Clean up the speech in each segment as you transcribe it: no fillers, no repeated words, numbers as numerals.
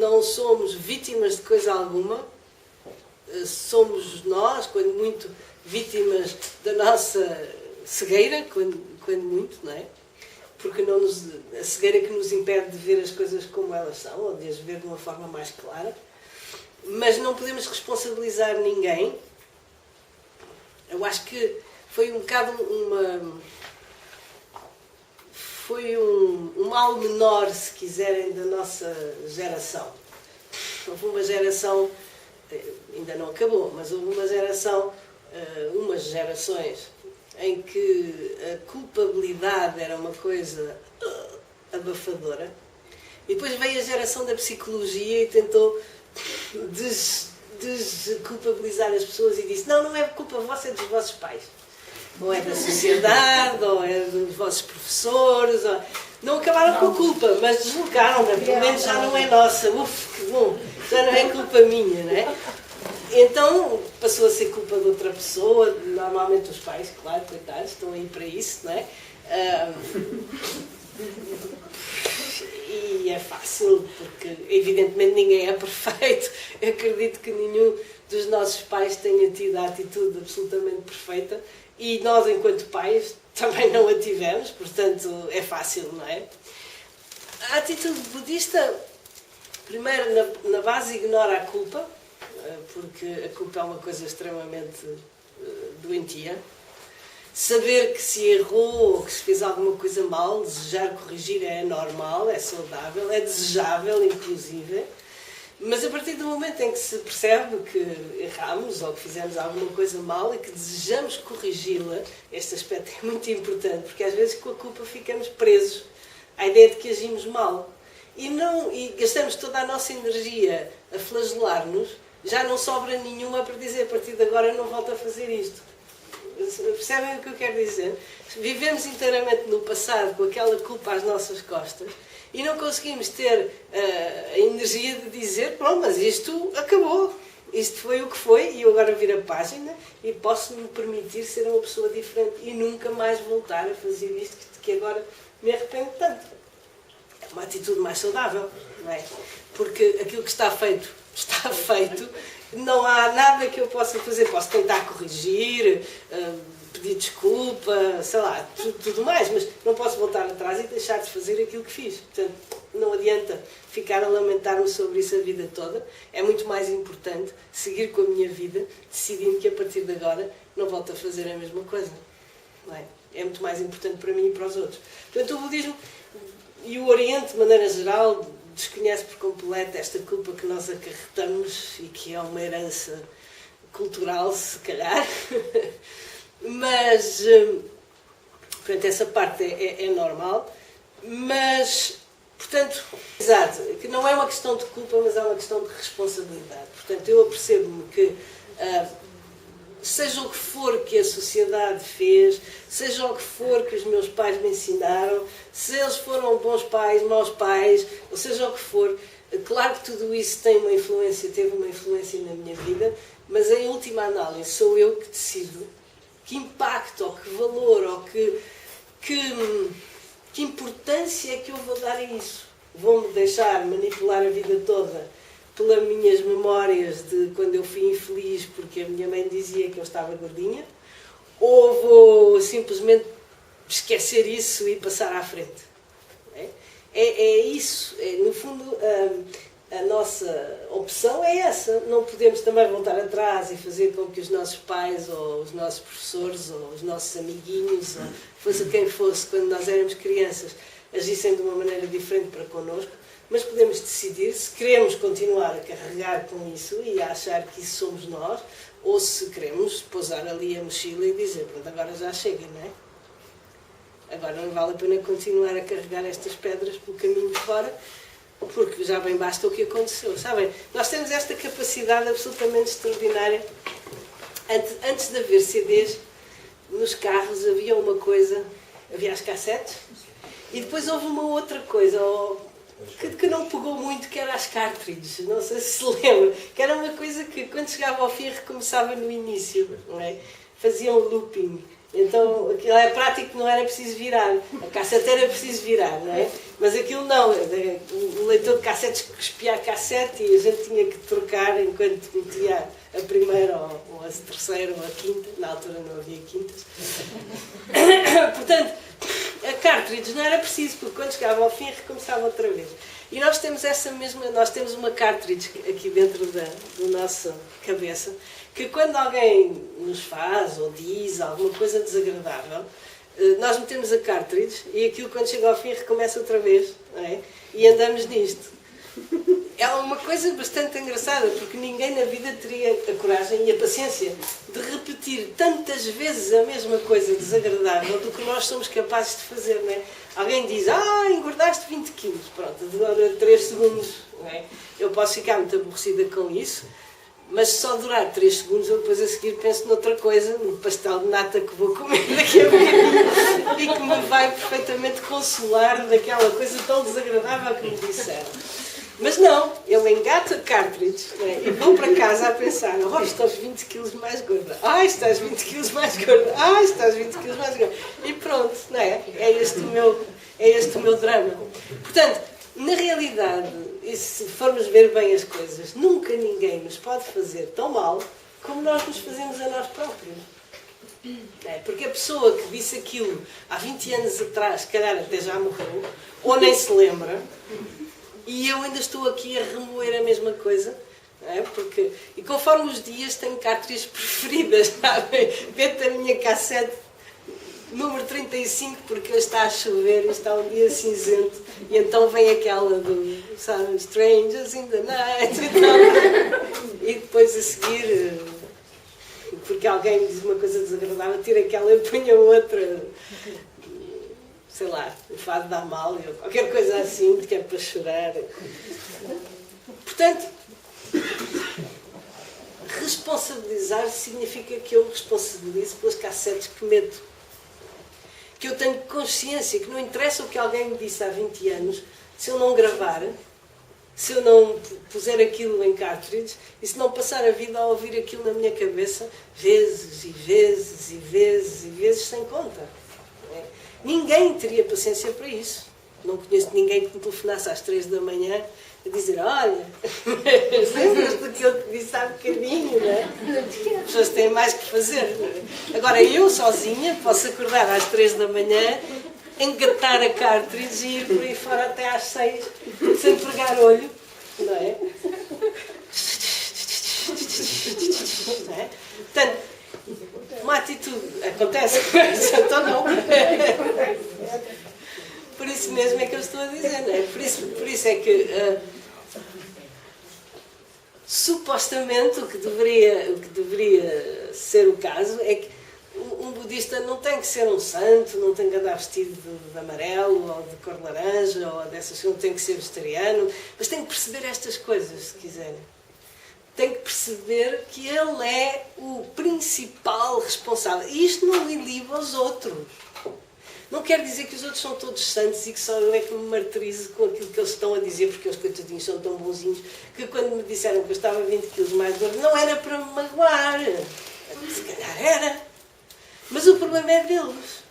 não somos vítimas de coisa alguma, somos nós, quando muito, vítimas da nossa cegueira, quando muito, não é? Porque a cegueira que nos impede de ver as coisas como elas são, ou de as ver de uma forma mais clara. Mas não podemos responsabilizar ninguém. Eu acho que foi um bocado um mal menor, se quiserem, da nossa geração. Houve uma geração, ainda não acabou, mas houve uma geração, umas gerações, em que a culpabilidade era uma coisa abafadora. E depois veio a geração da psicologia e tentou desculpabilizar as pessoas e disse: não é culpa vossa, é dos vossos pais. Ou é da sociedade, ou é dos vossos professores. Ou... Não acabaram com a culpa, mas deslocaram-na. Pelo menos já não é nossa. Uf, que bom! Já não é culpa minha, não é? Então passou a ser culpa de outra pessoa, normalmente os pais, claro, coitados, estão aí para isso, não é? E é fácil, porque evidentemente ninguém é perfeito. Eu acredito que nenhum dos nossos pais tenha tido a atitude absolutamente perfeita e nós, enquanto pais, também não a tivemos, portanto é fácil, não é? A atitude budista, primeiro, na base, ignora a culpa, porque a culpa é uma coisa extremamente doentia. Saber que se errou ou que se fez alguma coisa mal, desejar corrigir é normal, é saudável, é desejável, inclusive. Mas a partir do momento em que se percebe que erramos ou que fizemos alguma coisa mal e que desejamos corrigi-la, este aspecto é muito importante, porque às vezes com a culpa ficamos presos à ideia de que agimos mal. E gastamos toda a nossa energia a flagelar-nos, já não sobra nenhuma para dizer: a partir de agora não volto a fazer isto. Percebem o que eu quero dizer? Vivemos inteiramente no passado com aquela culpa às nossas costas e não conseguimos ter a energia de dizer: pronto, mas isto acabou, isto foi o que foi e eu agora viro a página e posso-me permitir ser uma pessoa diferente e nunca mais voltar a fazer isto que agora me arrependo tanto. É uma atitude mais saudável, não é? Porque aquilo que está feito, não há nada que eu possa fazer. Posso tentar corrigir, pedir desculpa, sei lá, tudo mais, mas não posso voltar atrás e deixar de fazer aquilo que fiz. Portanto, não adianta ficar a lamentar-me sobre isso a vida toda. É muito mais importante seguir com a minha vida, decidindo que a partir de agora não volto a fazer a mesma coisa. Não é? É muito mais importante para mim e para os outros. Portanto, o budismo e o Oriente, de maneira geral, desconhece por completo esta culpa que nós acarretamos e que é uma herança cultural, se calhar. Mas, portanto, essa parte é normal. Mas, portanto, exato, que não é uma questão de culpa, mas é uma questão de responsabilidade. Portanto, eu apercebo-me que seja o que for que a sociedade fez, seja o que for que os meus pais me ensinaram, se eles foram bons pais, maus pais, ou seja o que for, claro que tudo isso teve uma influência na minha vida, mas em última análise sou eu que decido que impacto, ou que valor, ou que importância é que eu vou dar a isso. Vou-me deixar manipular a vida toda pelas minhas memórias de quando eu fui infeliz porque a minha mãe dizia que eu estava gordinha, ou vou simplesmente esquecer isso e passar à frente? É isso. No fundo, a nossa opção é essa. Não podemos também voltar atrás e fazer com que os nossos pais, ou os nossos professores, ou os nossos amiguinhos, ou fosse quem fosse, quando nós éramos crianças, agissem de uma maneira diferente para connosco. Mas podemos decidir se queremos continuar a carregar com isso e a achar que isso somos nós, ou se queremos pousar ali a mochila e dizer: pronto, agora já chega, não é? Agora não vale a pena continuar a carregar estas pedras pelo caminho de fora, porque já bem basta o que aconteceu. Sabem, nós temos esta capacidade absolutamente extraordinária. Antes de haver CDs, nos carros havia uma coisa, havia as cassetes, e depois houve uma outra coisa, que não pegou muito, que era as cartridges, não sei se lembra, que era uma coisa que quando chegava ao fim recomeçava no início, não é? Faziam looping. Então aquilo é prático, não era preciso virar. A cassete era preciso virar, não é? Mas aquilo não. O leitor de cassetes cuspia a cassete e a gente tinha que trocar enquanto metia a primeira ou a terceira ou a quinta. Na altura não havia quintas. Portanto, a cartridge não era preciso, porque quando chegava ao fim recomeçava outra vez. E nós temos nós temos uma cartridge aqui dentro da nossa cabeça, que quando alguém nos faz ou diz alguma coisa desagradável, nós metemos a cartridge e aquilo quando chega ao fim recomeça outra vez, não é? E andamos nisto. É uma coisa bastante engraçada, porque ninguém na vida teria a coragem e a paciência de repetir tantas vezes a mesma coisa desagradável do que nós somos capazes de fazer, não é? Alguém diz, engordaste 20 quilos, pronto, demora 3 segundos, não é? Eu posso ficar muito aborrecida com isso, mas se só durar 3 segundos, eu depois a seguir penso noutra coisa, no pastel de nata que vou comer daqui a bocadinho e que me vai perfeitamente consolar daquela coisa tão desagradável que me disseram. Mas não, eu engato a cartridge, né, e vou para casa a pensar, estás 20 quilos mais gorda, estás 20 quilos mais gorda, estás 20 quilos mais gorda. E pronto, não é? É este o meu drama. Portanto, na realidade, e se formos ver bem as coisas, nunca ninguém nos pode fazer tão mal como nós nos fazemos a nós próprios. Porque a pessoa que disse aquilo há 20 anos atrás, se calhar até já morreu, ou nem se lembra, e eu ainda estou aqui a remoer a mesma coisa, não é? E conforme os dias tenho cartridges preferidas, sabem? Vê-te a minha cassete número 35, porque hoje está a chover e está um dia cinzento, e então vem aquela do, sabe, Strangers in the Night e depois a seguir, porque alguém diz uma coisa desagradável, tira aquela e põe a outra, sei lá, o Fado da Amália, ou qualquer coisa assim, que é para chorar. Portanto, responsabilizar significa que eu me responsabilizo pelas cassetes que meto. Que eu tenho consciência que não interessa o que alguém me disse há 20 anos, se eu não gravar, se eu não puser aquilo em cartridge, e se não passar a vida a ouvir aquilo na minha cabeça, vezes e vezes e vezes e vezes, sem conta. Ninguém teria paciência para isso. Não conheço ninguém que me telefonasse às 3 da manhã a dizer, olha, lembras do que eu te disse há bocadinho, não é? As pessoas têm mais que fazer. Não é? Agora, eu sozinha posso acordar às 3 da manhã, engatar a cartridge e ir por aí fora até às 6, sem pregar olho, não é? Não é? Portanto, uma atitude acontece, então não. Por isso mesmo é que eu estou a dizer, não é? Por isso é que supostamente o que deveria ser o caso é que um budista não tem que ser um santo, não tem que andar vestido de amarelo ou de cor laranja ou dessas coisas, não tem que ser vegetariano, mas tem que perceber estas coisas, se quiserem. Tem que perceber que ele é o principal responsável. E isto não iliba os outros. Não quer dizer que os outros são todos santos e que só eu é que me martirizo com aquilo que eles estão a dizer, porque os coitadinhos são tão bonzinhos, que quando me disseram que eu estava 20 quilos mais gordo, não era para me magoar. Se calhar era. Mas o problema é deles.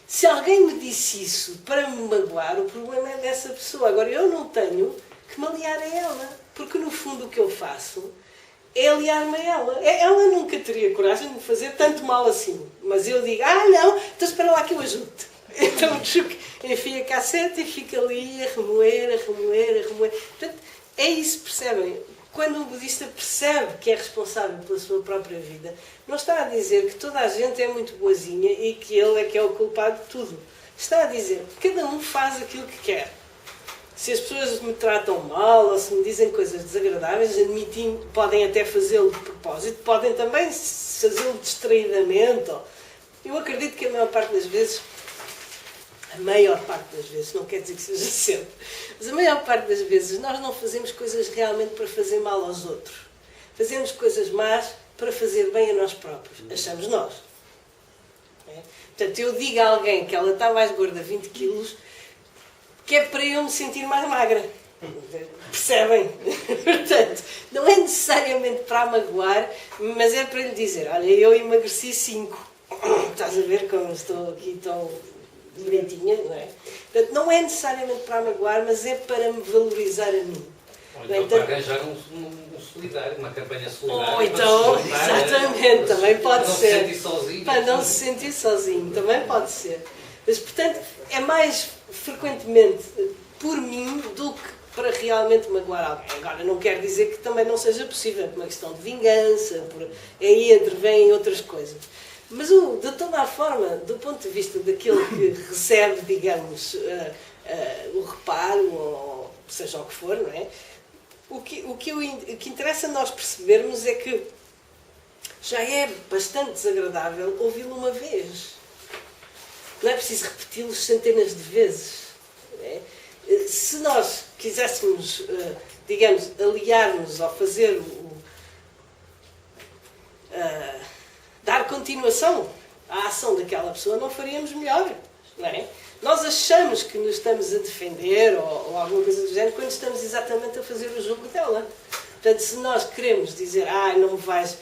Se alguém me disse isso para me magoar, o problema é dessa pessoa. Agora, eu não tenho que me aliar a ela. Porque, no fundo, o que eu faço é aliar-me a ela. Ela nunca teria coragem de me fazer tanto mal assim. Mas eu digo, não, então espera lá que eu ajudo-te. Então, enfio a cassete e fico ali a remoer. Portanto, é isso, percebem? Quando um budista percebe que é responsável pela sua própria vida, não está a dizer que toda a gente é muito boazinha e que ele é que é o culpado de tudo. Está a dizer que cada um faz aquilo que quer. Se as pessoas me tratam mal ou se me dizem coisas desagradáveis, admitindo, podem até fazê-lo de propósito, podem também fazê-lo distraidamente. Eu acredito que a maior parte das vezes, não quer dizer que seja sempre, mas a maior parte das vezes nós não fazemos coisas realmente para fazer mal aos outros. Fazemos coisas más para fazer bem a nós próprios. Achamos nós. Portanto, eu digo a alguém que ela está mais gorda 20 quilos, que é para eu me sentir mais magra. Percebem? Portanto, não é necessariamente para magoar, mas é para lhe dizer, olha, eu emagreci 5. estás a ver como estou aqui tão direitinha, não é? Portanto, não é necessariamente para magoar, mas é para me valorizar a mim. Ou então para arranjar um solidário, uma campanha solidária. Ou então, exatamente, também pode ser. Para não se sentir sozinho, também pode ser. Mas, portanto, é mais frequentemente por mim do que para realmente magoar alguém. Agora, não quer dizer que também não seja possível, por uma questão de vingança, aí intervêm outras coisas. Mas, de toda a forma, do ponto de vista daquele que recebe, digamos, o reparo, ou seja o que for, não é? O que interessa nós percebermos é que já é bastante desagradável ouvi-lo uma vez. Não é preciso repeti-lo centenas de vezes. Não é? Se nós quiséssemos, digamos, aliar-nos ao fazer dar continuação à ação daquela pessoa, não faríamos melhor. Não é? Nós achamos que nos estamos a defender ou alguma coisa do género quando estamos exatamente a fazer o jogo dela. Portanto, se nós queremos dizer, não me vais,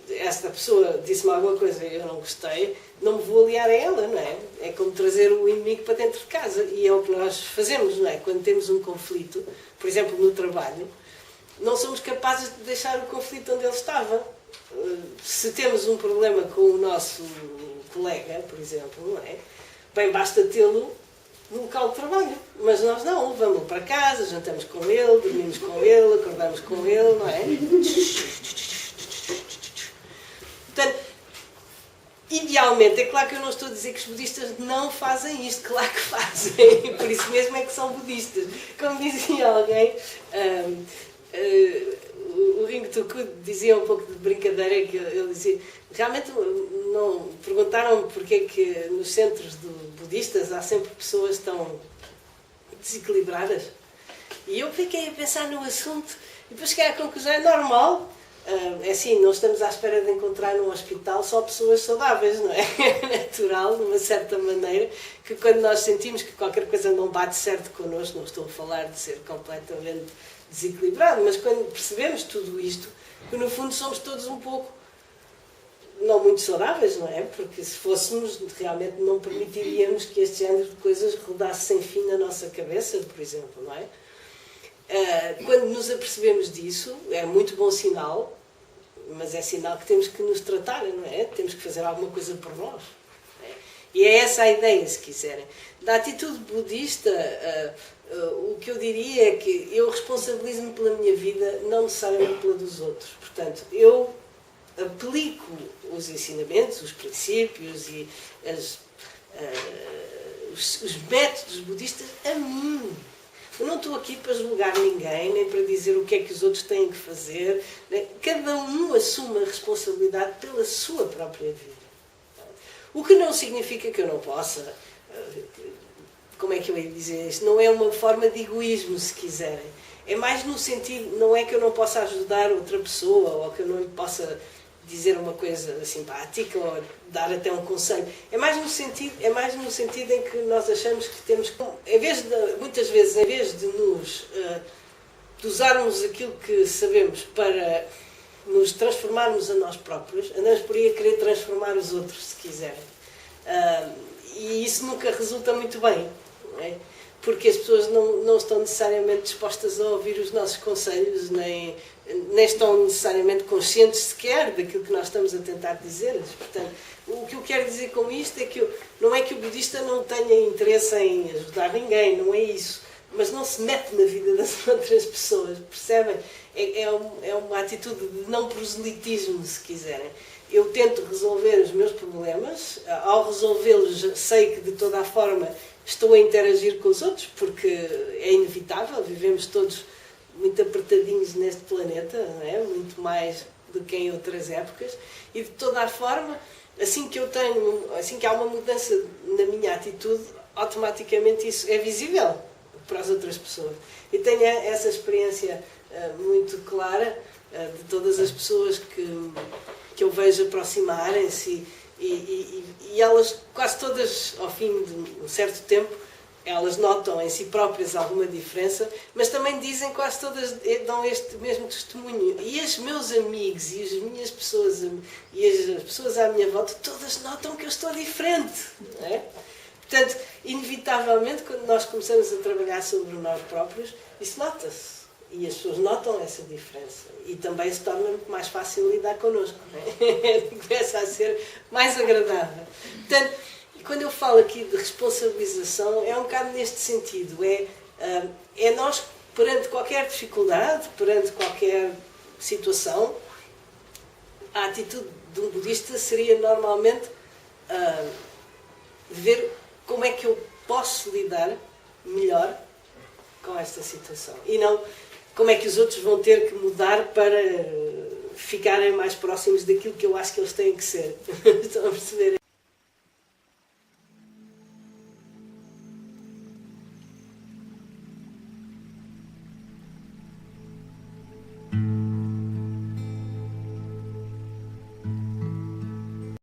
esta pessoa disse-me alguma coisa e eu não gostei, não me vou aliar a ela, não é? É como trazer o inimigo para dentro de casa. E é o que nós fazemos, não é? Quando temos um conflito, por exemplo, no trabalho, não somos capazes de deixar o conflito onde ele estava. Se temos um problema com o nosso colega, por exemplo, não é? Bem, basta tê-lo no local de trabalho, mas nós não, vamos para casa, jantamos com ele, dormimos com ele, acordamos com ele, não é? Portanto, idealmente, é claro que eu não estou a dizer que os budistas não fazem isto, claro que fazem, por isso mesmo é que são budistas. Como dizia alguém, o Ringo Toku dizia um pouco de brincadeira, que ele dizia, realmente não perguntaram porque é que nos centros budistas há sempre pessoas tão desequilibradas. E eu fiquei a pensar no assunto e depois cheguei à conclusão, é normal. É assim, não estamos à espera de encontrar num hospital só pessoas saudáveis, não é? É natural, de uma certa maneira, que quando nós sentimos que qualquer coisa não bate certo connosco, não estou a falar de ser completamente desequilibrado, mas quando percebemos tudo isto, que no fundo somos todos um pouco, não muito saudáveis, não é? Porque se fôssemos, realmente não permitiríamos que este género de coisas rodasse sem fim na nossa cabeça, por exemplo, não é? Quando nos apercebemos disso, é muito bom sinal, mas é sinal que temos que nos tratar, não é? Temos que fazer alguma coisa por nós. Não é? E é essa a ideia, se quiserem. Da atitude budista, o que eu diria é que eu responsabilizo-me pela minha vida, não necessariamente pela dos outros. Portanto, eu aplico os ensinamentos, os princípios e os métodos budistas a mim. Eu não estou aqui para julgar ninguém, nem para dizer o que é que os outros têm que fazer. Cada um assume a responsabilidade pela sua própria vida. O que não significa que eu não possa... Como é que eu ia dizer isto? Não é uma forma de egoísmo, se quiserem. É mais no sentido... Não é que eu não possa ajudar outra pessoa, ou que eu não lhe possa dizer uma coisa simpática, ou dar até um conselho. É mais no sentido em que nós achamos que temos que... Muitas vezes, em vez de de usarmos aquilo que sabemos para nos transformarmos a nós próprios, andamos por aí a querer transformar os outros, se quiserem. E isso nunca resulta muito bem, não é? Porque as pessoas não estão necessariamente dispostas a ouvir os nossos conselhos, nem estão necessariamente conscientes sequer daquilo que nós estamos a tentar dizer-lhes. Portanto, o que eu quero dizer com isto é que não é que o budista não tenha interesse em ajudar ninguém, não é isso. Mas não se mete na vida das outras pessoas, percebem? É uma atitude de não proselitismo, se quiserem. Eu tento resolver os meus problemas, ao resolvê-los sei que de toda a forma estou a interagir com os outros, porque é inevitável, vivemos todos muito apertadinhos neste planeta, não é? Muito mais do que em outras épocas, e de toda a forma, assim que há uma mudança na minha atitude, automaticamente isso é visível para as outras pessoas. E tenho essa experiência muito clara de todas as pessoas que eu vejo aproximarem-se e elas quase todas, ao fim de um certo tempo, elas notam em si próprias alguma diferença, mas também dizem, quase todas dão este mesmo testemunho. E os meus amigos e as minhas pessoas e as pessoas à minha volta, todas notam que eu estou diferente. Não é? Portanto, inevitavelmente, quando nós começamos a trabalhar sobre nós próprios, isso nota-se. E as pessoas notam essa diferença. E também se torna muito mais fácil lidar connosco. Não é? Começa a ser mais agradável. Portanto, quando eu falo aqui de responsabilização, é um bocado neste sentido. É nós, perante qualquer dificuldade, perante qualquer situação, a atitude de um budista seria normalmente ver como é que eu posso lidar melhor com esta situação. E não como é que os outros vão ter que mudar para ficarem mais próximos daquilo que eu acho que eles têm que ser. Estão a perceber?